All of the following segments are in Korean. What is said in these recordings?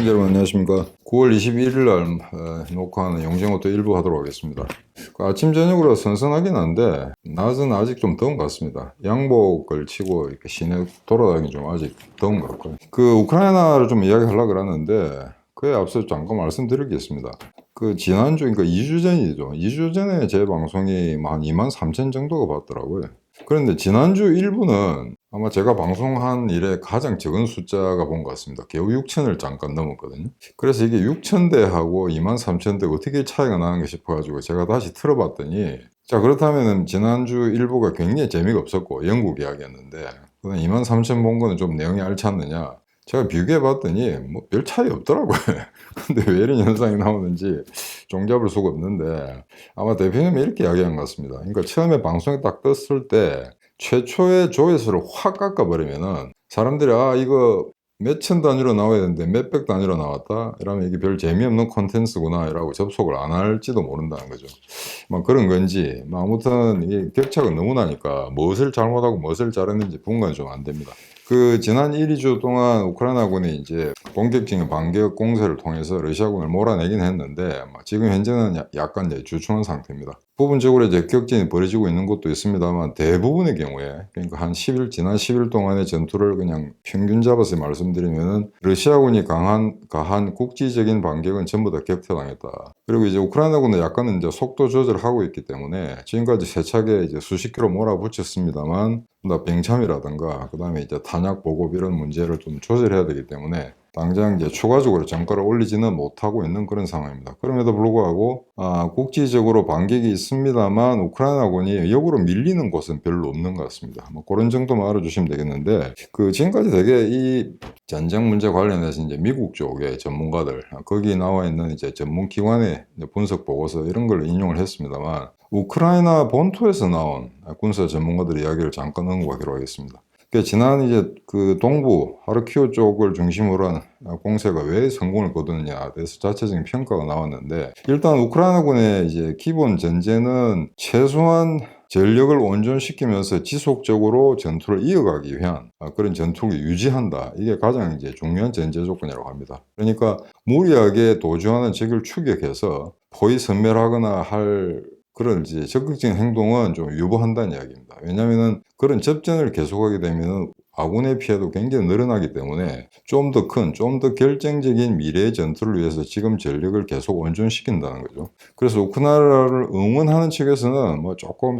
시청자 여러분 안녕하십니까. 9월 21일 날 녹화하는 영정호또 일부 하도록 하겠습니다. 아침 저녁으로 선선하긴 한데 낮은 아직 좀 더운 것 같습니다. 양복을 치고 이렇게 시내 돌아다니기 좀 아직 더운 것 같고요. 우크라이나를 좀 이야기하려고 그러는데 그에 앞서 잠깐 말씀드리겠습니다. 지난주, 그러니까 2주 전이죠. 2주 전에 제 방송이 한 23,000 정도가 봤더라고요. 그런데 지난주 일부는 아마 제가 방송한 일에 가장 적은 숫자가 본 것 같습니다. 겨우 6,000을 잠깐 넘었거든요. 그래서 이게 6,000대하고 23,000대 어떻게 차이가 나는가 싶어가지고 제가 다시 틀어봤더니, 자, 그렇다면 지난주 일부가 굉장히 재미가 없었고 영국 이야기였는데, 23,000 본 거는 좀 내용이 알찼느냐? 제가 비교해 봤더니 뭐 별 차이 없더라고요. 근데 왜 이런 현상이 나오는지 종잡을 수가 없는데, 아마 대표님이 이렇게 이야기한 것 같습니다. 그러니까 처음에 방송에 딱 떴을 때 최초의 조회수를 확 깎아버리면은 사람들이 이거 몇천 단위로 나와야 되는데 몇백 단위로 나왔다? 이러면 이게 별 재미없는 콘텐츠구나 이라고 접속을 안 할지도 모른다는 거죠. 뭐 그런 건지, 아무튼 이게 격차가 너무 나니까 무엇을 잘못하고 무엇을 잘했는지 분간이 좀 안 됩니다. 지난 1, 2주 동안 우크라이나군이 이제 본격적인 반격 공세를 통해서 러시아군을 몰아내긴 했는데, 지금 현재는 약간 이제 주춤한 상태입니다. 부분적으로 이제 격전이 벌어지고 있는 곳도 있습니다만, 대부분의 경우에, 그러니까 지난 10일 동안의 전투를 그냥 평균 잡아서 말씀드리면은, 러시아군이 가한 국지적인 반격은 전부 다 격퇴당했다. 그리고 이제 우크라이나군은 약간은 이제 속도 조절을 하고 있기 때문에, 지금까지 세차게 이제 수십 킬로 몰아붙였습니다만, 병참이라든가, 그 다음에 이제 탄약 보급 이런 문제를 좀 조절해야 되기 때문에, 당장 이제 추가적으로 정가를 올리지는 못하고 있는 그런 상황입니다. 그럼에도 불구하고 국지적으로 반격이 있습니다만 우크라이나군이 역으로 밀리는 곳은 별로 없는 것 같습니다. 뭐 그런 정도만 알아주시면 되겠는데, 지금까지 되게 이 전쟁 문제 관련해서 이제 미국 쪽의 전문가들, 거기 나와 있는 이제 전문 기관의 분석 보고서 이런 걸 인용을 했습니다만, 우크라이나 본토에서 나온 군사 전문가들의 이야기를 잠깐 언급하기로 하겠습니다. 지난 이제 동부 하르키우 쪽을 중심으로 한 공세가 왜 성공을 거두느냐에 대해서 자체적인 평가가 나왔는데, 일단 우크라이나군의 이제 기본 전제는 최소한 전력을 온전시키면서 지속적으로 전투를 이어가기 위한 그런 전투를 유지한다. 이게 가장 이제 중요한 전제 조건이라고 합니다. 그러니까 무리하게 도주하는 적을 추격해서 포위 섬멸하거나 할 그런 이제 적극적인 행동은 좀 유보한다는 이야기입니다. 왜냐하면 그런 접전을 계속하게 되면 아군의 피해도 굉장히 늘어나기 때문에 좀 더 큰, 좀 더 결정적인 미래의 전투를 위해서 지금 전력을 계속 온전시킨다는 거죠. 그래서 우크라이나를 응원하는 측에서는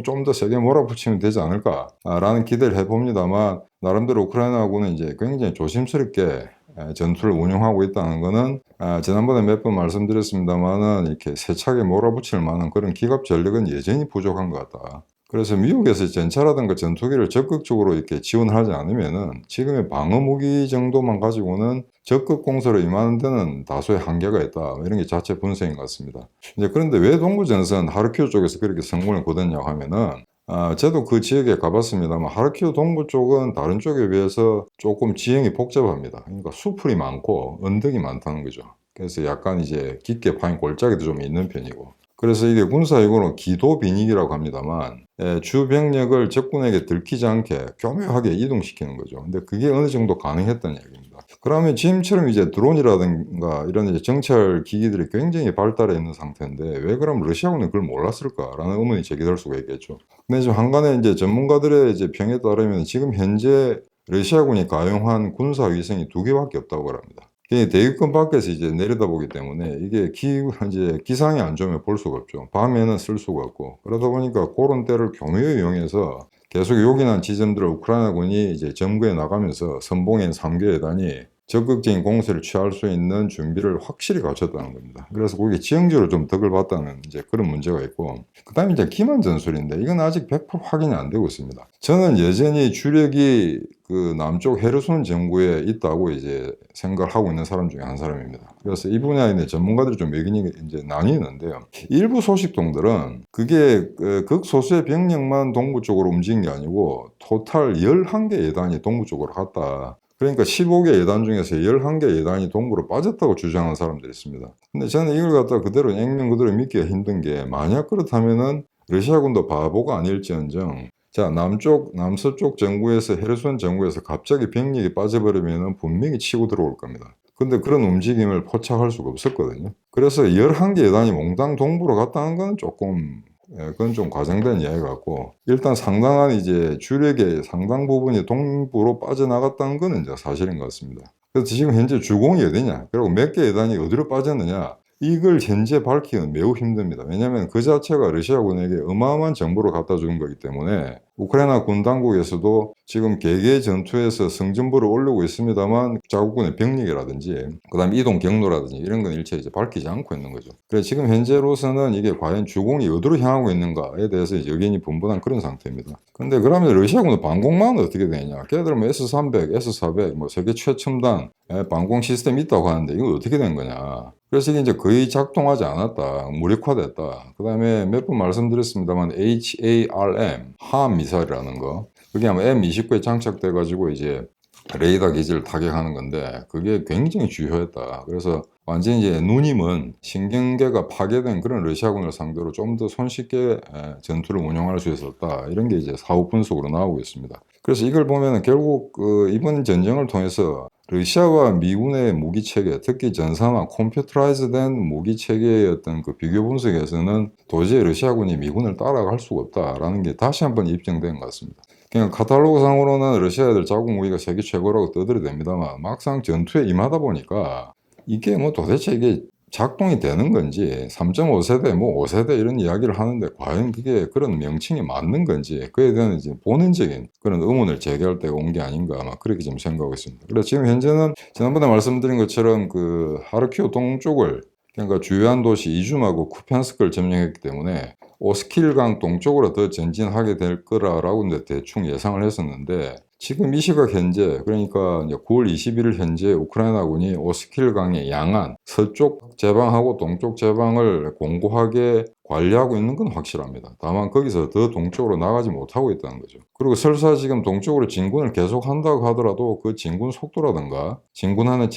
좀 더 세게 몰아붙이면 되지 않을까라는 기대를 해봅니다만, 나름대로 우크라이나군은 이제 굉장히 조심스럽게 전투를 운영하고 있다는 것은, 지난번에 몇 번 말씀드렸습니다만은 이렇게 세차게 몰아붙일 만한 그런 기갑 전력은 여전히 부족한 것 같다. 그래서 미국에서 전차라든가 전투기를 적극적으로 이렇게 지원하지 않으면은 지금의 방어 무기 정도만 가지고는 적극 공세로 임하는 데는 다소의 한계가 있다. 이런 게 자체 분석인 것 같습니다. 이제 그런데 왜 동부전선 하르키우 쪽에서 그렇게 성공을 거뒀냐고 하면은, 저도 그 지역에 가봤습니다만 하르키우 동부 쪽은 다른 쪽에 비해서 조금 지형이 복잡합니다. 그러니까 수풀이 많고 언덕이 많다는 거죠. 그래서 약간 이제 깊게 파인 골짜기도 좀 있는 편이고, 그래서 이게 군사용어로 기도 빈익이라고 합니다만, 주 병력을 적군에게 들키지 않게 교묘하게 이동시키는 거죠. 근데 그게 어느 정도 가능했다는 얘기입니다. 그러면 지금처럼 이제 드론이라든가 이런 이제 정찰 기기들이 굉장히 발달해 있는 상태인데, 왜 그럼 러시아군은 그걸 몰랐을까라는 의문이 제기될 수가 있겠죠. 근데 지금 한간에 이제 전문가들의 이제 평에 따르면 지금 현재 러시아군이 가용한 군사 위성이 2개밖에 없다고 합니다. 대기권 밖에서 이제 내려다보기 때문에 이게 이제 기상이 안 좋으면 볼 수가 없죠. 밤에는 쓸 수가 없고, 그러다 보니까 그런 때를 교묘히 이용해서 계속 요긴한 지점들을 우크라이나군이 이제 점거해 나가면서 선봉엔 3개 여단이 적극적인 공세를 취할 수 있는 준비를 확실히 갖췄다는 겁니다. 그래서 그게 지형적으로 좀 덕을 봤다는 이제 그런 문제가 있고, 그 다음에 이제 기만 전술인데 이건 아직 100% 확인이 안 되고 있습니다. 저는 여전히 주력이 남쪽 헤르손 정부에 있다고 이제 생각을 하고 있는 사람 중에 한 사람입니다. 그래서 이 분야에 전문가들이 좀 의견이 이제 나뉘는데요. 일부 소식통들은 그게 극소수의 병력만 동부 쪽으로 움직인 게 아니고 토탈 11개 예단이 동부 쪽으로 갔다. 그러니까 15개 예단 중에서 11개 예단이 동부로 빠졌다고 주장하는 사람들이 있습니다. 근데 저는 이걸 갖다 그대로 액면 그대로 믿기가 힘든 게, 만약 그렇다면은 러시아군도 바보가 아닐지언정, 자, 남서쪽 정부에서 헤르손 정부에서 갑자기 병력이 빠져버리면은 분명히 치고 들어올 겁니다. 근데 그런 움직임을 포착할 수가 없었거든요. 그래서 11개 여단이 몽땅 동부로 갔다는 건 조금 그건 좀 과장된 이야기 같고, 일단 상당한 이제 주력의 상당 부분이 동부로 빠져나갔다는 거는 이제 사실인 것 같습니다. 그래서 지금 현재 주공이 어디냐, 그리고 몇 개 여단이 어디로 빠졌느냐, 이걸 현재 밝히기는 매우 힘듭니다. 왜냐하면 그 자체가 러시아군에게 어마어마한 정보를 갖다 주는 거기 때문에, 우크라이나 군 당국에서도 지금 개개 전투에서 승전보를 올리고 있습니다만 자국군의 병력이라든지 그다음 이동 경로라든지 이런 건 일체 이제 밝히지 않고 있는 거죠. 그래서 지금 현재로서는 이게 과연 주공이 어디로 향하고 있는가에 대해서 이제 의견이 분분한 그런 상태입니다. 근데 그러면 러시아군의 방공망은 어떻게 되냐? 걔들 뭐 S-300, S-400 뭐 세계 최첨단 방공 시스템이 있다고 하는데 이거 어떻게 된 거냐? 그래서 이게 이제 거의 작동하지 않았다, 무력화됐다. 그 다음에 몇 번 말씀드렸습니다만 HARM, 함 미사일이라는 거, 그게 아마 M29에 장착돼가지고 이제 레이더 기지를 타격하는 건데 그게 굉장히 주요했다. 그래서 완전히 이제 누님은 신경계가 파괴된 그런 러시아군을 상대로 좀 더 손쉽게 전투를 운영할 수 있었다. 이런 게 이제 사후 분석으로 나오고 있습니다. 그래서 이걸 보면 결국 이번 전쟁을 통해서 러시아와 미군의 무기 체계, 특히 전산화 컴퓨터라이즈된 무기 체계의 어떤 그 비교 분석에서는 도저히 러시아군이 미군을 따라갈 수가 없다라는 게 다시 한번 입증된 것 같습니다. 그냥 카탈로그 상으로는 러시아 애들 자국 무기가 세계 최고라고 떠들어댑니다만 막상 전투에 임하다 보니까 이게 뭐 도대체 이게 작동이 되는 건지 3.5세대 뭐 5세대 이런 이야기를 하는데 과연 그게 그런 명칭이 맞는 건지 그에 대한 이제 본인적인 그런 의문을 제기할 때가 온 게 아닌가 아마 그렇게 좀 생각하고 있습니다. 그래서 지금 현재는 지난번에 말씀드린 것처럼 그 하르키우 동쪽을, 그러니까 주요한 도시 이줌하고 쿠피안스크를 점령했기 때문에 오스킬강 동쪽으로 더 전진하게 될 거라고 이제 대충 예상을 했었는데, 지금 이 시각 현재, 그러니까 이제 9월 21일 현재 우크라이나군이 오스킬강의 양안 서쪽 제방하고 동쪽 제방을 공고하게 관리하고 있는 건 확실합니다. 다만 거기서 더 동쪽으로 나가지 못하고 있다는 거죠. 그리고 설사 지금 동쪽으로 진군을 계속한다고 하더라도 그 진군 속도라든가 진군하는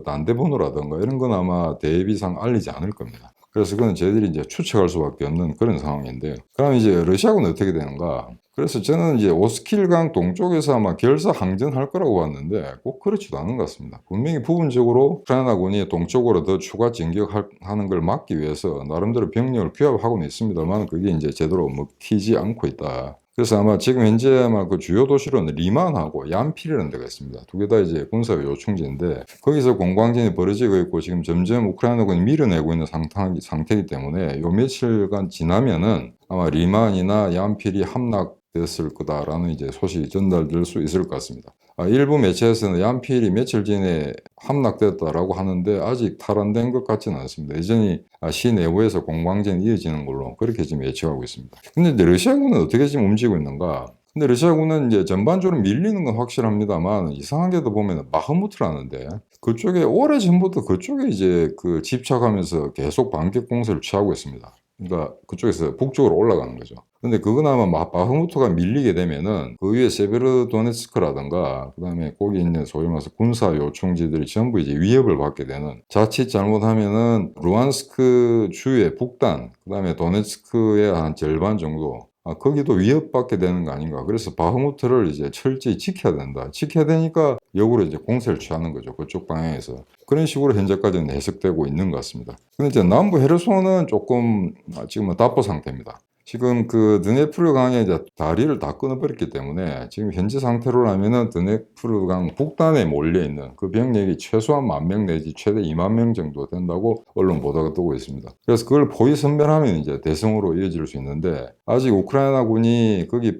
난대번호라든가 이런 건 아마 대비상 알리지 않을 겁니다. 그래서 그건 저희들이 이제 추측할 수밖에 없는 그런 상황인데요. 그럼 이제 러시아군은 어떻게 되는가? 그래서 저는 이제 오스킬강 동쪽에서 아마 결사 항전할 거라고 봤는데 꼭 그렇지도 않은 것 같습니다. 분명히 부분적으로 우크라이나군이 동쪽으로 더 추가 진격하는 걸 막기 위해서 나름대로 병력을 규합하고는 있습니다만 그게 이제 제대로 먹히지 않고 있다. 그래서 아마 지금 현재 아마 그 주요 도시로는 리만하고 얀필이라는 데가 있습니다. 두 개 다 이제 군사 요충지인데 거기서 공방전이 벌어지고 있고 지금 점점 우크라이나군이 밀어내고 있는 상태이기 때문에 요 며칠간 지나면은 아마 리만이나 얀필이 함락됐을 거다라는 이제 소식이 전달될 수 있을 것 같습니다. 일부 매체에서는 얀필이 며칠 전에 함락됐다라고 하는데 아직 탈환된 것 같지는 않습니다. 여전히 시 내부에서 공방전이 이어지는 걸로 그렇게 지금 예측하고 있습니다. 근데 이제 러시아군은 어떻게 지금 움직이고 있는가? 근데 러시아군은 이제 전반적으로 밀리는 건 확실합니다만 이상하게도 보면 바흐무트라는데 그쪽에 오래전부터 그쪽에 이제 그 집착하면서 계속 반격 공세를 취하고 있습니다. 그러니까 그쪽에서 북쪽으로 올라가는 거죠. 근데 그건 아마 바흐무트가 밀리게 되면은 그 위에 세베르도네츠크라든가 그다음에 거기 있는 소위 말해서 군사 요충지들이 전부 이제 위협을 받게 되는, 자칫 잘못하면은 루안스크 주의 북단 그다음에 도네츠크의 한 절반 정도 거기도 위협받게 되는 거 아닌가. 그래서 바흐무트를 이제 철저히 지켜야 된다. 지켜야 되니까 역으로 이제 공세를 취하는 거죠. 그쪽 방향에서. 그런 식으로 현재까지는 해석되고 있는 것 같습니다. 근데 이제 남부 헤르손은 조금 지금은 답보 상태입니다. 지금 그 드네프르 강에 이제 다리를 다 끊어버렸기 때문에 지금 현재 상태로라면은 드네프르 강 북단에 몰려있는 그 병력이 최소한 10,000명 내지 최대 20,000명 정도 된다고 언론 보도가 뜨고 있습니다. 그래서 그걸 포위 선멸하면 이제 대승으로 이어질 수 있는데 아직 우크라이나군이 거기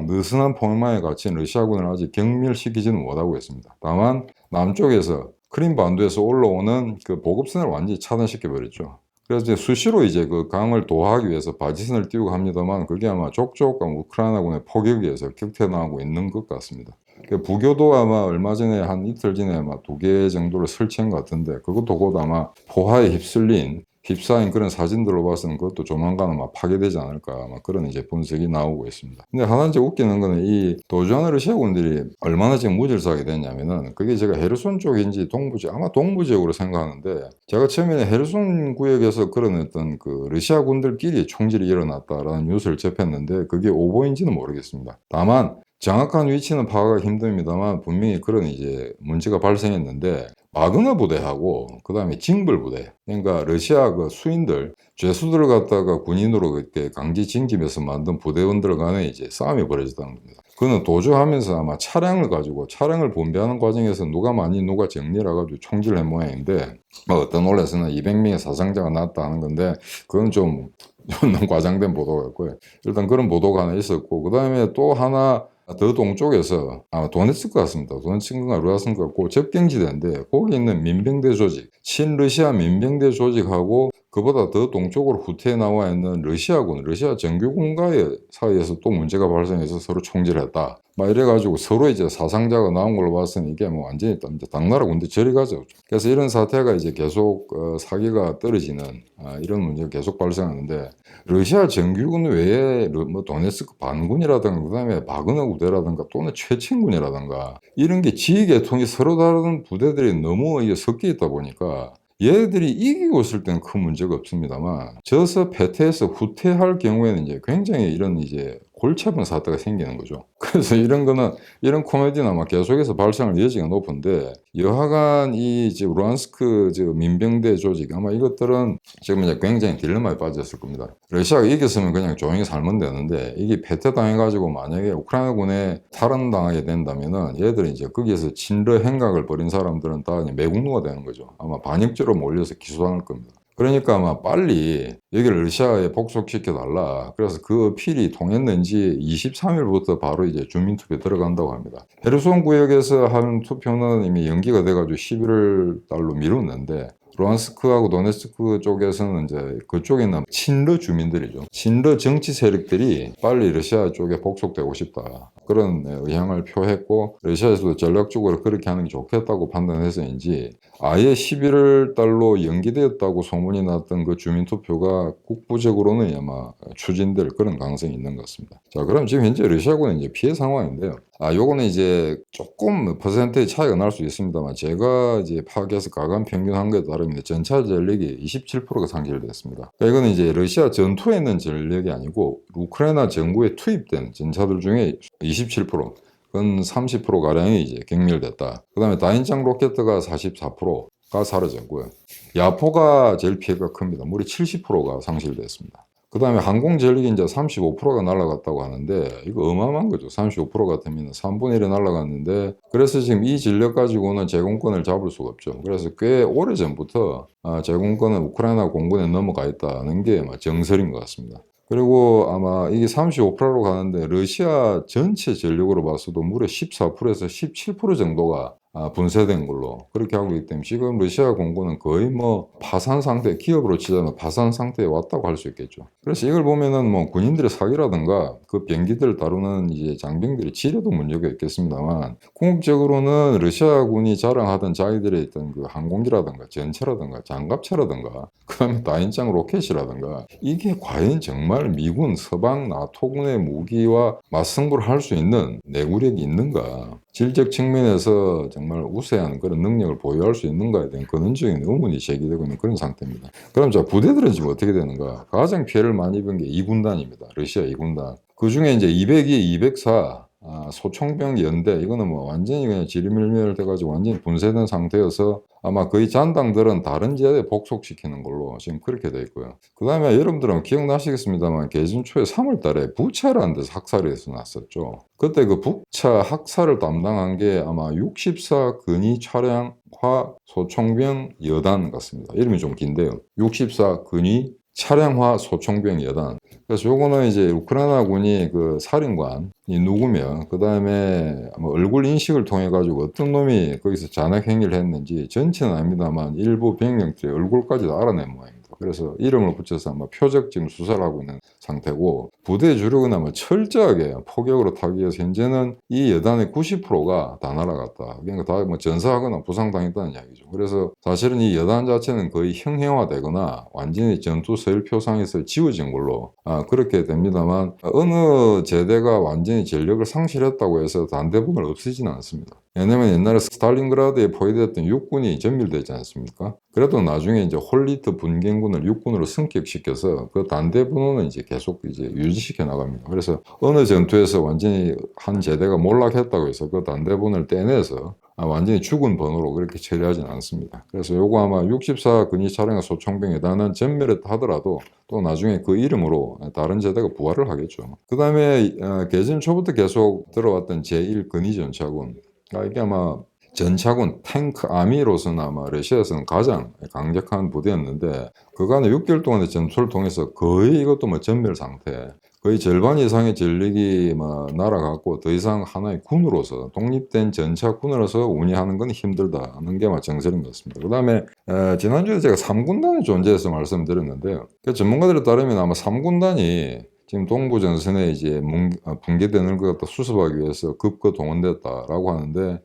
느슨한 포위망에 갇힌 러시아군을 아직 경멸시키지는 못하고 있습니다. 다만 남쪽에서 크림반도에서 올라오는 그 보급선을 완전히 차단시켜버렸죠. 그래서 이제 수시로 이제 그 강을 도하기 위해서 바지선을 띄우고 합니다만 그게 아마 족족한 우크라이나군의 포격에서 격퇴당하고 있는 것 같습니다. 부교도 아마 얼마 전에 한 이틀 전에 아마 2개 정도를 설치한 것 같은데 그것도 곧 아마 포화에 휩싸인 그런 사진들로 봐서는 그것도 조만간 아마 파괴되지 않을까 아마 그런 이제 분석이 나오고 있습니다. 근데 하나 이제 웃기는 거는 이 도주하는 러시아군들이 얼마나 지금 무질서하게 됐냐면은 그게 제가 헤르손 쪽인지 아마 동부 지역으로 생각하는데 제가 처음에는 헤르손 구역에서 그런 어떤 그 러시아군들끼리 총질이 일어났다라는 뉴스를 접했는데 그게 오보인지는 모르겠습니다. 다만 정확한 위치는 파악하기 힘듭니다만 분명히 그런 이제 문제가 발생했는데 바그너 부대하고 그다음에 징벌 부대, 그러니까 러시아 그 수인들 죄수들을 갖다가 군인으로 그때 강제 징집해서 만든 부대원들 간에 이제 싸움이 벌어졌다는 겁니다. 그는 도주하면서 아마 차량을 분배하는 과정에서 누가 많이 누가 정리를 해가지고 총질을 한 모양인데, 뭐 어떤 언론에서는 200명의 사상자가 났다 하는 건데 그건 좀 너무 과장된 보도 같고요. 일단 그런 보도가 하나 있었고, 그 다음에 또 하나 더 동쪽에서 도네츠크 같습니다. 도네츠크가 루하스크 같고 접경지대인데 거기 있는 민병대 조직, 친러시아 민병대 조직하고 그보다 더 동쪽으로 후퇴에 나와 있는 러시아군, 러시아 정규군과의 사이에서 또 문제가 발생해서 서로 총질했다. 막 이래가지고 서로 이제 사상자가 나온 걸로 봤으니 이게 뭐 완전히 이제 당나라 군대 저리 가죠. 그래서 이런 사태가 이제 계속 사기가 떨어지는 이런 문제가 계속 발생하는데, 러시아 정규군 외에 뭐 도네츠크 반군이라든가 그다음에 바그너 부대라든가 또는 최친군이라든가 이런 게 지휘계통이 서로 다른 부대들이 너무 이게 섞여 있다 보니까 얘들이 이기고 있을 때는 큰 문제가 없습니다만 져서 패퇴해서 후퇴할 경우에는 이제 굉장히 이런 이제 골치 아픈 사태가 생기는 거죠. 그래서 이런 거는 이런 코미디는 아마 계속해서 발생할 여지가 높은데, 여하간 이 지금 루안스크 민병대 조직 아마 이것들은 지금 이제 굉장히 딜레마에 빠졌을 겁니다. 러시아가 이겼으면 그냥 조용히 살면 되는데 이게 패퇴당해가지고 만약에 우크라이나군에 탈환당하게 된다면은 얘들이 이제 거기에서 친러 행각을 벌인 사람들은 다 매국노가 되는 거죠. 아마 반역죄로 몰려서 기소당할 겁니다. 그러니까 아마 빨리 여기를 러시아에 복속시켜 달라. 그래서 그 어필이 통했는지 23일부터 바로 이제 주민투표 들어간다고 합니다. 헤르손 구역에서 한 투표는 이미 연기가 돼가지고 11월 달로 미뤘는데, 루안스크하고 도네츠크 쪽에서는 이제 그쪽에 있는 친러 주민들이죠. 친러 정치 세력들이 빨리 러시아 쪽에 복속되고 싶다. 그런 의향을 표했고, 러시아에서도 전략적으로 그렇게 하는 게 좋겠다고 판단해서인지 아예 11월 달로 연기되었다고 소문이 났던 그 주민투표가 국부적으로는 아마 추진될 그런 가능성이 있는 것 같습니다. 자, 그럼 지금 현재 러시아군은 이제 피해 상황인데요. 요거는 이제 조금 퍼센트의 차이가 날 수 있습니다만 제가 이제 파악해서 가감 평균한 것에 따르면 전차 전력이 27%가 상실됐습니다. 그러니까 이거는 이제 러시아 전투에 있는 전력이 아니고 우크라이나 정부에 투입된 전차들 중에 27%, 그건 30%가량이 이제 경멸됐다. 그 다음에 다인장 로켓가 44%가 사라졌고요. 야포가 제일 피해가 큽니다. 무려 70%가 상실됐습니다. 그 다음에 항공 전력이 이제 35%가 날아갔다고 하는데 이거 어마어마한 거죠. 35% 같으면 3분의 1이 날아갔는데, 그래서 지금 이 전력 가지고는 제공권을 잡을 수가 없죠. 그래서 꽤 오래전부터 제공권은 우크라이나 공군에 넘어가 있다는 게 정설인 것 같습니다. 그리고 아마 이게 35%로 가는데 러시아 전체 전력으로 봤어도 무려 14%에서 17% 정도가 분쇄된 걸로 그렇게 하고 있기 때문에 지금 러시아 공군은 거의 뭐 파산 상태, 기업으로 치자면 파산 상태에 왔다고 할 수 있겠죠. 그래서 이걸 보면은 뭐 군인들의 사기라든가 그 병기들을 다루는 이제 장병들의 지뢰도 문제가 있겠습니다만, 궁극적으로는 러시아군이 자랑하던 자기들의 있던 그 항공기라든가 전차라든가 장갑차라든가 그다음에 다인장 로켓이라든가 이게 과연 정말 미군 서방 나토군의 무기와 맞승부를 할 수 있는 내구력이 있는가, 질적 측면에서 정말 우세한 그런 능력을 보유할 수 있는가에 대한 근원적인 의문이 제기되고 있는 그런 상태입니다. 그럼 자, 부대들은 지금 어떻게 되는가? 가장 피해를 많이 입은 게 2군단입니다. 러시아 2군단. 그 중에 이제 202, 204 소총병 연대, 이거는 뭐 완전히 그냥 지리멸멸돼가지고 완전히 분쇄된 상태여서 아마 거의 잔당들은 다른 지역에 복속시키는 걸로 지금 그렇게 돼 있고요. 그 다음에 여러분들은 기억나시겠습니다만 개전 초에 3월 달에 부차라는 데서 학살이 해서 났었죠. 그때 그 부차 학살을 담당한 게 아마 64 근위 차량화 소총병 여단 같습니다. 이름이 좀 긴데요. 64 근위 차량화 소총병 여단. 그래서 요거는 이제 우크라이나군이 그 사령관이 누구며 그 다음에 뭐 얼굴 인식을 통해 가지고 어떤 놈이 거기서 잔악 행위를 했는지 전체는 아닙니다만 일부 병력들의 얼굴까지 다 알아낸 모양입니다. 그래서 이름을 붙여서 아마 표적 지금 수사를 하고 있는 상태고, 부대 주력은 아마 철저하게 포격으로 타기 위해서 현재는 이 여단의 90%가 다 날아갔다. 그러니까 다 뭐 전사하거나 부상당했다는 이야기죠. 그래서 사실은 이 여단 자체는 거의 형해화되거나 완전히 전투 서열표상에서 지워진 걸로 그렇게 됩니다만, 어느 제대가 완전히 전력을 상실했다고 해서 단대본을 없애지는 않습니다. 왜냐면 옛날에 스탈린그라드에 포위됐던 육군이 전멸되지 않습니까? 그래도 나중에 이제 홀리트 분경군을 육군으로 승격시켜서 그 단대분호는 이제 계속 이제 유지시켜 나갑니다. 그래서 어느 전투에서 완전히 한 제대가 몰락했다고 해서 그 단대분을 떼내서 완전히 죽은 번호로 그렇게 처리하지는 않습니다. 그래서 요거 아마 64 근위 차량의 소총병에다는 전멸했다 하더라도 또 나중에 그 이름으로 다른 제대가 부활을 하겠죠. 그 다음에 개전 초부터 계속 들어왔던 제1 근위전차군, 이게 아마 전차군 탱크 아미로서는 아마 러시아에서는 가장 강력한 부대였는데, 그간의 6개월 동안의 전투를 통해서 거의 이것도 뭐 전멸 상태, 거의 절반 이상의 전력이 날아갔고 더 이상 하나의 군으로서, 독립된 전차군으로서 운영하는 건 힘들다는 게 정설인 것 같습니다. 그 다음에 지난주에 제가 3군단의 존재에서 말씀드렸는데요. 그 전문가들에 따르면 아마 3군단이 지금 동부 전선에 이제 붕괴되는 것 같다 수습하기 위해서 급거 동원됐다라고 하는데,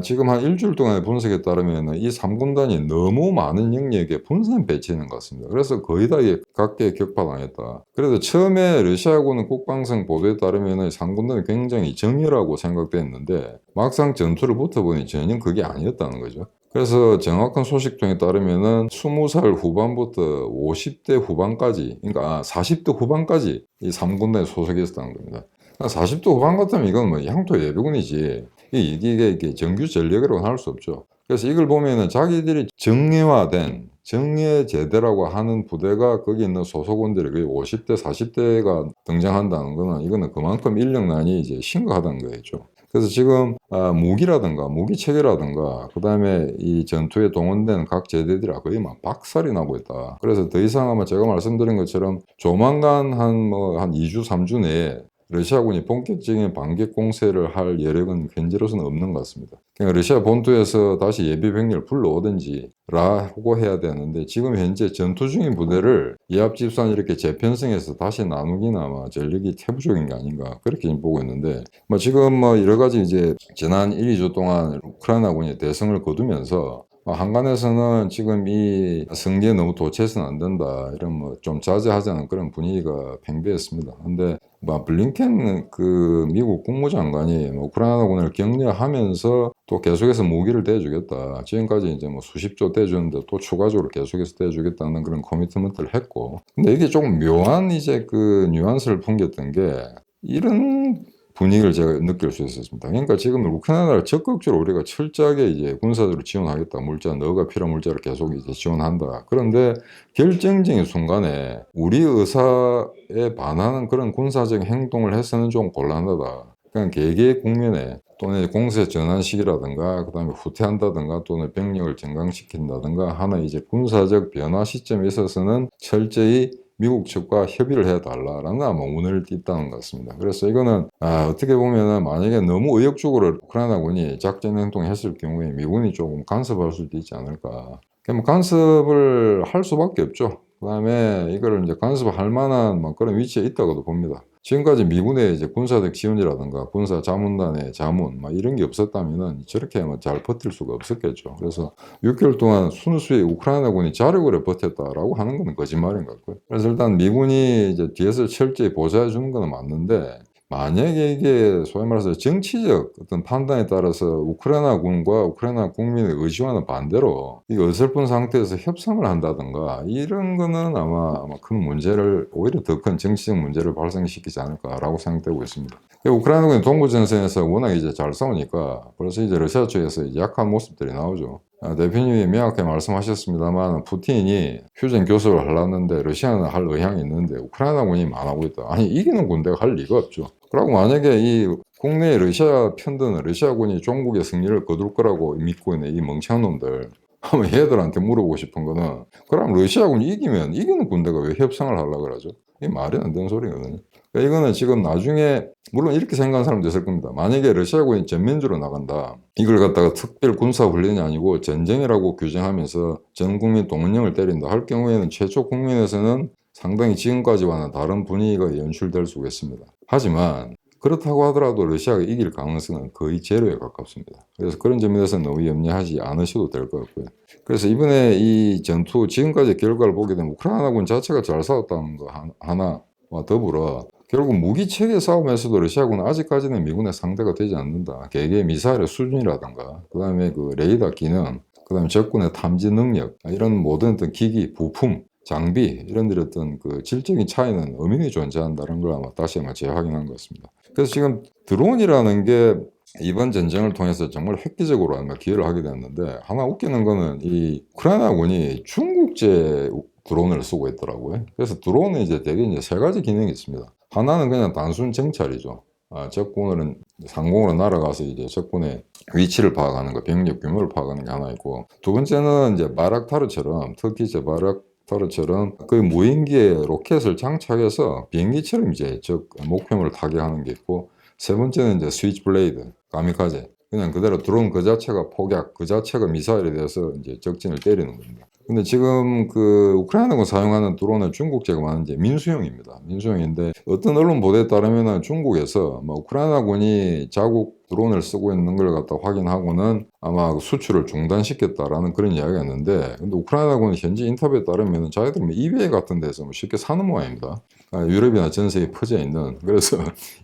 지금 한 일주일 동안의 분석에 따르면 이 3군단이 너무 많은 영역에 분산 배치되는 것 같습니다. 그래서 거의 다 각계 격파당했다. 그래도 처음에 러시아군은 국방성 보도에 따르면 3군단이 굉장히 정의라고 생각됐는데, 막상 전투를 붙어보니 전혀 그게 아니었다는 거죠. 그래서 정확한 소식통에 따르면은 20살 후반부터 50대 후반까지, 그러니까 40대 후반까지 이 3군단에 소속이 있었다는 겁니다. 40대 후반 같으면 이건 뭐 향토 예비군이지, 이게 정규 전력이라고는 할 수 없죠. 그래서 이걸 보면은 자기들이 정예화된 정예제대라고 하는 부대가 거기 있는 소속원들이 거의 50대 40대가 등장한다는 거는, 이거는 그만큼 인력난이 이제 심각하다는 거겠죠. 그래서 지금 무기라든가 무기 체계라든가 그 다음에 이 전투에 동원된 각 제대들이 거의 막 박살이 나고 있다. 그래서 더 이상 아마 제가 말씀드린 것처럼 조만간 한 2주 3주 내에 러시아군이 본격적인 반격 공세를 할 여력은 현재로서는 없는 것 같습니다. 그러니까 러시아 본토에서 다시 예비 병력을 불러오든지 라고 해야 되는데, 지금 현재 전투 중인 부대를 이합집산 이렇게 재편성해서 다시 나누기나 아마 전력이 태부적인 게 아닌가, 그렇게 지금 보고 있는데, 지금 여러 가지 이제 지난 1, 2주 동안 우크라이나군이 대승을 거두면서 한간에서는 지금 이 성계에 너무 도취해서는 안 된다, 이런 좀 자제하자는 그런 분위기가 팽배했습니다. 근데 블링켄 그 미국 국무장관이 우크라이나군을 격려하면서 또 계속해서 무기를 대주겠다, 지금까지 이제 수십조 대주는데 또 추가적으로 계속해서 대주겠다는 그런 커미트먼트를 했고, 근데 이게 조금 묘한 이제 그 뉘앙스를 풍겼던 게, 이런 분위기를 제가 느낄 수 있었습니다. 그러니까 지금 우크라이나를 적극적으로 우리가 철저하게 이제 군사적으로 지원하겠다, 너가 필요한 물자를 계속 이제 지원한다. 그런데 결정적인 순간에 우리 의사에 반하는 그런 군사적 행동을 해서는 좀 곤란하다. 그러니까 개개의 국면에 또는 공세 전환 시기라든가 그다음에 후퇴한다든가 또는 병력을 증강시킨다든가 하는 이제 군사적 변화 시점에 있어서는 철저히 미국 측과 협의를 해달라라는 아마 운을 띈다는 것 같습니다. 그래서 이거는 어떻게 보면은 만약에 너무 의욕적으로 우크라이나군이 작전 행동을 했을 경우에 미군이 조금 간섭할 수도 있지 않을까. 간섭을 할 수밖에 없죠. 그 다음에 이거를 이제 간섭할 만한 그런 위치에 있다고도 봅니다. 지금까지 미군의 이제 군사적 지원이라든가 군사 자문단의 자문 이런 게 없었다면은 저렇게 잘 버틸 수가 없었겠죠. 그래서 6개월 동안 순수히 우크라이나군이 자력으로 버텼다라고 하는 건 거짓말인 것 같고요. 그래서 일단 미군이 이제 뒤에서 철저히 보좌해 주는 건 맞는데, 만약에 이게 소위 말해서 정치적 어떤 판단에 따라서 우크라이나군과 우크라이나 국민의 의지와는 반대로 이 어설픈 상태에서 협상을 한다든가 이런 거는 아마 큰 문제를, 오히려 더 큰 정치적 문제를 발생시키지 않을까라고 생각되고 있습니다. 우크라이나군이 동부전선에서 워낙 이제 잘 싸우니까 벌써 이제 러시아 쪽에서 이제 약한 모습들이 나오죠. 대표님이 명확하게 말씀하셨습니다만, 푸틴이 휴전 교섭을 하려는데 러시아는 할 의향이 있는데 우크라이나군이 안 하고 있다. 아니, 이기는 군대가 할 리가 없죠. 그리고 만약에 이 국내 러시아 편드는 러시아군이 종국의 승리를 거둘 거라고 믿고 있는 이 멍청한 놈들, 한번 얘들한테 물어보고 싶은 거는, 그럼 러시아군이 이기면 이기는 군대가 왜 협상을 하려고 그러죠? 이게 말이 안 되는 소리거든요. 그러니까 이거는 지금 나중에 물론 이렇게 생각하는 사람도 있을 겁니다. 만약에 러시아군이 전면주로 나간다, 이걸 갖다가 특별 군사훈련이 아니고 전쟁이라고 규정하면서 전 국민 동원령을 때린다 할 경우에는 최초 국민에서는 상당히 지금까지와는 다른 분위기가 연출될 수가 있습니다. 하지만 그렇다고 하더라도 러시아가 이길 가능성은 거의 제로에 가깝습니다. 그래서 그런 점에 대해서 너무 염려하지 않으셔도 될 것 같고요. 그래서 이번에 이 전투 지금까지 결과를 보게 되면 우크라이나군 자체가 잘 싸웠다는 거 하나와 더불어 결국 무기체계 싸움에서도 러시아군은 아직까지는 미군의 상대가 되지 않는다. 개개의 미사일의 수준이라든가 그 다음에 그 레이더 기능, 그 다음에 적군의 탐지 능력, 이런 모든 어떤 기기, 부품, 장비 이런 데 어떤 그 질적인 차이는 엄연히 존재한다는 걸 아마 다시 한번 재확인한 것 같습니다. 그래서 지금 드론이라는 게 이번 전쟁을 통해서 정말 획기적으로 아마 기여를 하게 됐는데, 하나 웃기는 거는 이 우크라이나군이 중국제 드론을 쓰고 있더라고요. 그래서 드론은 이제 대개 이제 세 가지 기능이 있습니다. 하나는 그냥 단순 정찰이죠. 적군은 상공으로 날아가서 이제 적군의 위치를 파악하는 거, 병력 규모를 파악하는 게 하나 있고, 두 번째는 이제 바락타르처럼, 특히 이제 바락타르처럼 그 무인기에 로켓을 장착해서 비행기처럼 이제 적 목표물을 타격하는 게 있고, 세 번째는 이제 스위치 블레이드, 가미카제. 그냥 그대로 드론 그 자체가 폭약, 그 자체가 미사일에 대해서 이제 적진을 때리는 겁니다. 근데 지금 그 우크라이나가 사용하는 드론은 중국제가 많은 이제 민수형입니다. 민수형인데 어떤 언론 보도에 따르면은 중국에서 우크라이나군이 자국 드론을 쓰고 있는 걸 갖다 확인하고는 아마 수출을 중단시켰다라는 그런 이야기가 있는데, 근데 우크라이나군은 현지 인터뷰에 따르면 자기들 이베이 같은 데서 쉽게 사는 모양입니다. 유럽이나 전 세계에 퍼져 있는, 그래서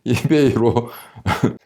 이베이로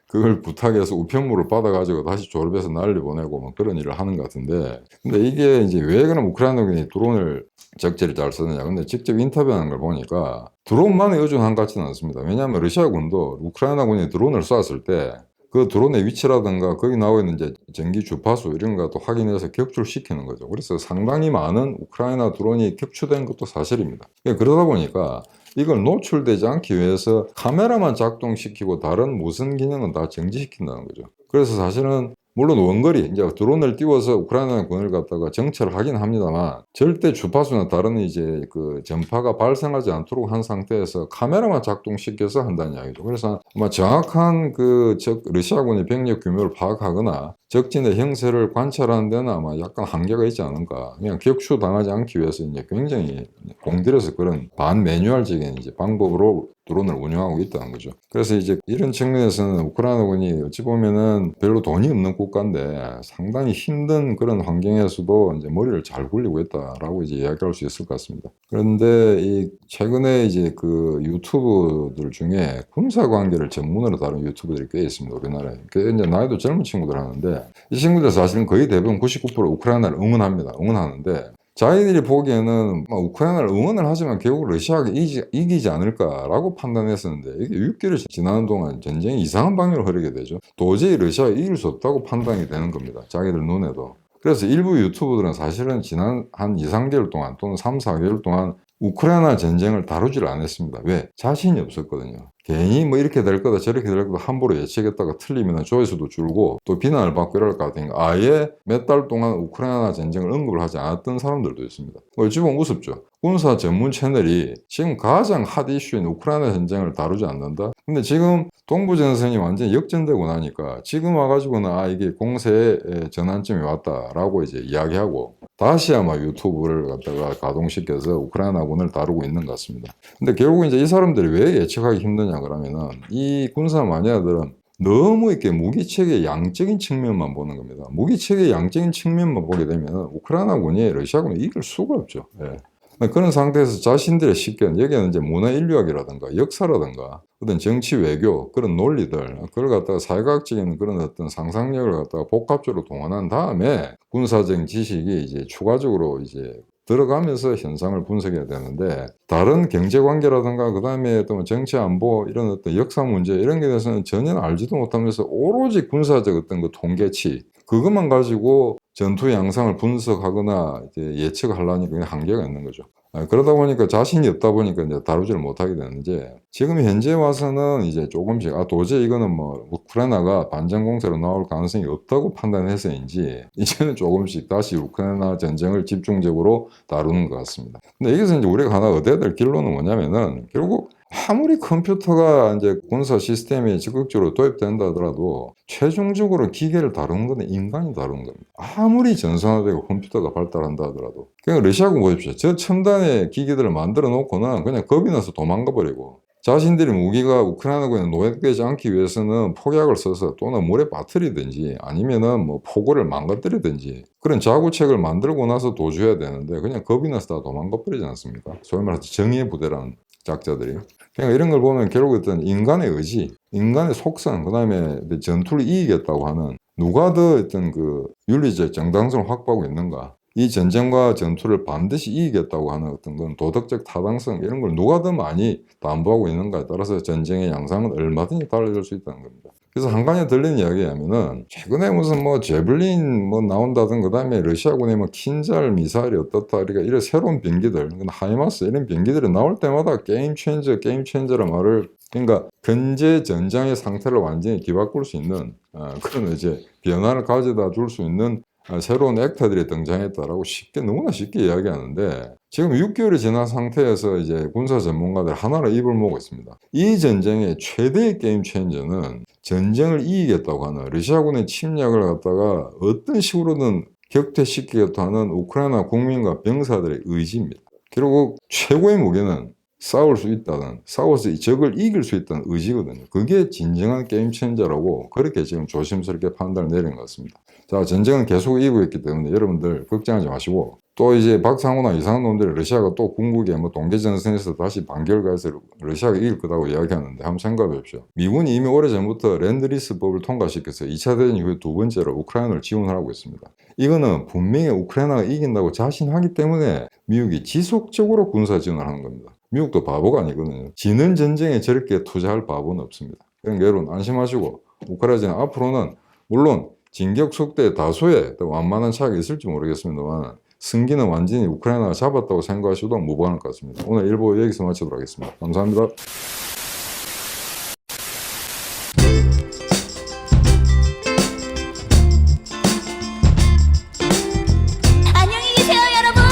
그걸 부탁해서 우편물을 받아가지고 다시 조립해서 난리 보내고 뭐 그런 일을 하는 것 같은데, 근데 이게 이제 왜 그럼 우크라이나군이 드론을 적절히 잘 쓰느냐. 근데 직접 인터뷰하는 걸 보니까 드론만에 의존한 것 같지는 않습니다. 왜냐하면 러시아군도 우크라이나군이 드론을 쐈을 때 그 드론의 위치라든가 거기 나와 있는 이제 전기 주파수 이런 것도 확인해서 격추시키는 거죠. 그래서 상당히 많은 우크라이나 드론이 격추된 것도 사실입니다. 그러다 보니까 이걸 노출되지 않기 위해서 카메라만 작동시키고 다른 무슨 기능은 다 정지시킨다는 거죠. 그래서 사실은 물론 원거리, 이제 드론을 띄워서 우크라이나 군을 갖다가 정찰을 하긴 합니다만, 절대 주파수나 다른 이제 그 전파가 발생하지 않도록 한 상태에서 카메라만 작동시켜서 한다는 이야기죠. 그래서 아마 정확한 그 러시아군의 병력 규모를 파악하거나 적진의 형세를 관찰하는 데는 아마 약간 한계가 있지 않은가. 그냥 격추 당하지 않기 위해서 이제 굉장히 공들여서 그런 반매뉴얼적인 이제 방법으로 드론을 운영하고 있다는 거죠. 그래서 이제 이런 측면에서는 우크라이나군이 어찌 보면은 별로 돈이 없는 국가인데 상당히 힘든 그런 환경에서도 이제 머리를 잘 굴리고 있다라고 이제 이야기할 수 있을 것 같습니다. 그런데 이 최근에 이제 그 유튜브들 중에 군사 관계를 전문으로 다룬 유튜브들이 꽤 있습니다. 우리나라에. 그 이제 나이도 젊은 친구들 하는데, 이 친구들 사실은 거의 대부분 99% 우크라이나를 응원합니다. 응원하는데 자기들이 보기에는 우크라이나를 응원을 하지만 결국 러시아가 이기지 않을까라고 판단했었는데, 이게 6개월 지나는 동안 전쟁이 이상한 방향으로 흐르게 되죠. 도저히 러시아가 이길 수 없다고 판단이 되는 겁니다. 자기들 눈에도. 그래서 일부 유튜버들은 사실은 지난 한 2, 3개월 동안 또는 3, 4개월 동안 우크라이나 전쟁을 다루지를 않았습니다. 왜? 자신이 없었거든요. 괜히 뭐 이렇게 될 거다 저렇게 될 거다 함부로 예측했다가 틀리면 조회수도 줄고 또 비난을 받고 이럴 것 같으니까 아예 몇 달 동안 우크라이나 전쟁을 언급을 하지 않았던 사람들도 있습니다. 어찌 보면 우습죠. 군사 전문 채널이 지금 가장 핫 이슈인 우크라이나 전쟁을 다루지 않는다? 근데 지금 동부전선이 완전히 역전되고 나니까 지금 와가지고는 이게 공세의 전환점이 왔다라고 이제 이야기하고 다시 아마 유튜브를 갖다가 가동시켜서 우크라이나군을 다루고 있는 것 같습니다. 근데 결국 이제 이 사람들이 왜 예측하기 힘드냐 그러면은, 이 군사 마니아들은 너무 이렇게 무기체계의 양적인 측면만 보는 겁니다. 무기체계의 양적인 측면만 보게 되면 우크라이나군이 러시아군을 이길 수가 없죠. 예. 그런 상태에서 자신들의 식견, 여기는 이제 문화 인류학이라든가 역사라든가 어떤 정치 외교, 그런 논리들, 그걸 갖다가 사회과학적인 그런 어떤 상상력을 갖다가 복합적으로 동원한 다음에 군사적 지식이 이제 추가적으로 이제 들어가면서 현상을 분석해야 되는데, 다른 경제 관계라든가 그 다음에 또 정치 안보 이런 어떤 역사 문제 이런 게 대해서는 전혀 알지도 못하면서 오로지 군사적 어떤 그 통계치 그것만 가지고 전투 양상을 분석하거나 이제 예측을 하려니 그냥 한계가 있는 거죠. 그러다 보니까 자신이 없다 보니까 이제 다루지를 못하게 되는데, 지금 현재 와서는 이제 조금씩 도저히 이거는 뭐 우크라이나가 반전 공세로 나올 가능성이 없다고 판단해서인지 이제는 조금씩 다시 우크라이나 전쟁을 집중적으로 다루는 것 같습니다. 근데 여기서 이제 우리가 하나 얻어야 될 결론은 뭐냐면은, 결국 아무리 컴퓨터가 이제 군사 시스템이 적극적으로 도입된다 하더라도 최종적으로 기계를 다루는 건 인간이 다루는 겁니다. 아무리 전선화되고 컴퓨터가 발달한다 하더라도. 그러니까 러시아군 보십시오. 저 첨단의 기기들을 만들어 놓고는 그냥 겁이 나서 도망가 버리고, 자신들이 무기가 우크라이나군에 노획되지 않기 위해서는 폭약을 써서 또는 물에 빠뜨리든지 아니면은 뭐 포고를 망가뜨리든지 그런 자구책을 만들고 나서 도주해야 되는데, 그냥 겁이 나서 다 도망가 버리지 않습니까? 소위 말해서 정의의 부대라는 작자들이. 그러니까 이런 걸 보면 결국 어떤 인간의 의지, 인간의 속성, 그 다음에 전투를 이기겠다고 하는, 누가 더 어떤 그 윤리적 정당성을 확보하고 있는가, 이 전쟁과 전투를 반드시 이기겠다고 하는 어떤 건 도덕적 타당성 이런 걸 누가 더 많이 담보하고 있는가에 따라서 전쟁의 양상은 얼마든지 달라질 수 있다는 겁니다. 그래서 한간에 들린 이야기에 하면은 최근에 무슨 뭐 제블린 뭐 나온다든 그다음에 러시아군의 뭐 킨잘 미사일이 어떻다 그러니까 이런 새로운 비행기들 하이마스 이런 비행기들이 나올 때마다 게임 체인저라는 말을 그러니까 현재 전장의 상태를 완전히 뒤바꿀 수 있는 그런 이제 변화를 가져다 줄 수 있는 새로운 액터들이 등장했다라고 너무나 쉽게 이야기하는데 지금 6개월이 지난 상태에서 이제 군사 전문가들 하나로 입을 모으고 있습니다. 이 전쟁의 최대의 게임 체인저는 전쟁을 이기겠다고 하는 러시아군의 침략을 갖다가 어떤 식으로든 격퇴시키겠다 하는 우크라이나 국민과 병사들의 의지입니다. 그리고 최고의 무기는 싸울 수 있다는, 싸워서 적을 이길 수 있다는 의지거든요. 그게 진정한 게임 체인저라고 그렇게 지금 조심스럽게 판단을 내린 것 같습니다. 자, 전쟁은 계속 이기고 있기 때문에 여러분들 걱정하지 마시고 또 이제 박상우나 이상한 놈들이 러시아가 또 궁극에 뭐 동계전선에서 다시 반격을 가서 러시아가 이길 거라고 이야기하는데 한번 생각해 보십시오. 미군이 이미 오래전부터 랜드리스법을 통과시켜서 2차 대전 이후에 두 번째로 우크라이나를 지원을 하고 있습니다. 이거는 분명히 우크라이나가 이긴다고 자신하기 때문에 미국이 지속적으로 군사 지원을 하는 겁니다. 미국도 바보가 아니거든요. 지는 전쟁에 저렇게 투자할 바보는 없습니다. 그러니까 여러분 안심하시고 우크라이나 앞으로는 물론 진격 속도에 다소의 완만한 차이가 있을지 모르겠습니다만 승기는 완전히 우크라이나가 잡았다고 생각하셔도 무방할 것 같습니다. 오늘 일부 여기서 마치도록 하겠습니다. 감사합니다. 안녕히 계세요, 여러분.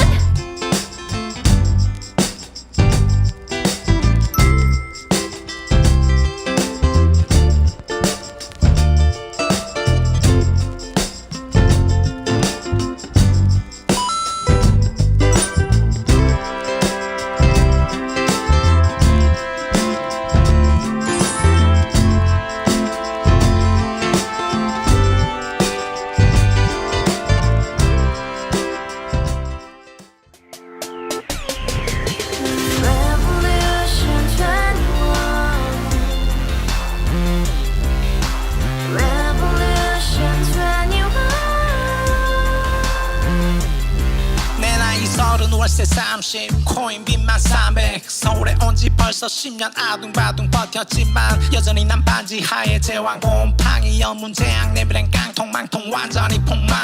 월세 30 코인빚만 300 서울에 온 지 벌써 10년 아둥바둥 버텼지만 여전히 난 반지 하에 제왕 곰팡이 연문제약 내비랑 깡통망통 완전히 폭망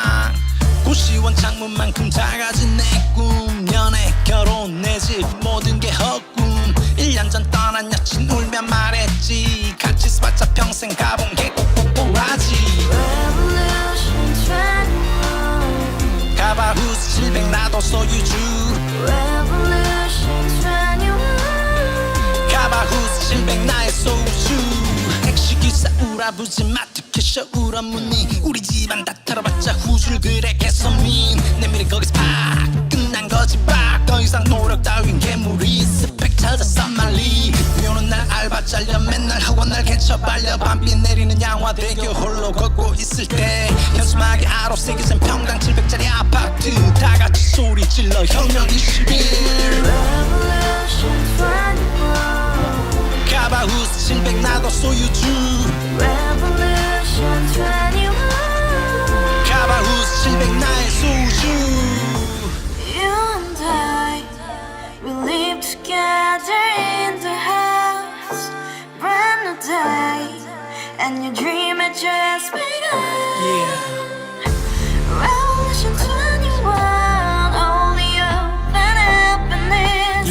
고시원 창문만큼 작아진 내 꿈 연애 결혼 내 집 모든 게 헛꿈 1년 전 떠난 여친 울며 말했지 같이 써봤자 평생 가본 게 꼭꼭꼭하지 가바후스 700 나도 소유주 가바후스 700 나의 소주 택시기사 우라부지 마트캐셔 울어무니 우리 집안 다 털어봤자 후줄 그래 개선민 내 미래 거기서 팍 끝난 거지 팍더 이상 노력 따윈 괴물이 스펙 찾아 쌈말리 비오는 날 알바 잘려 맨날 학원 날 개쳐 발려 밤비 내리는 양화대교 홀로 걷고 있을 때 현수막에 아로 새겨진 평당 700짜리 아파트 다같이 소리 질러 혁명 21 가바후스 700 나도 소유주 가바후스 700 나의 소주 You and I, we live together in the house, brand new day, and your dream had just begun. Revolution 21, only open happiness.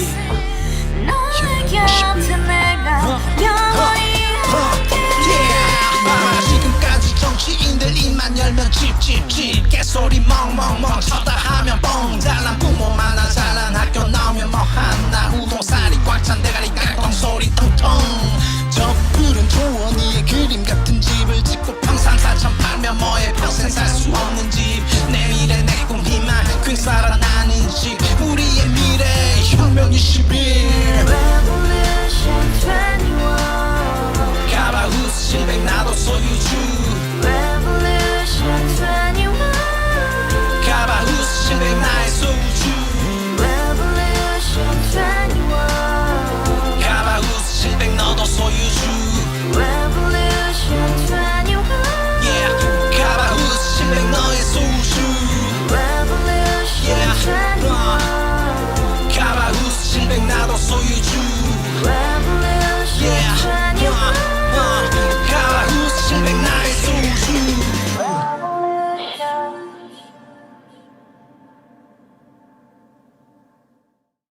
너의 곁에 내가 영원히 지금까지 정치인들 입만 열면 찝찝찝 개소리 멍멍멍 쳐다 하면 뻥 잘난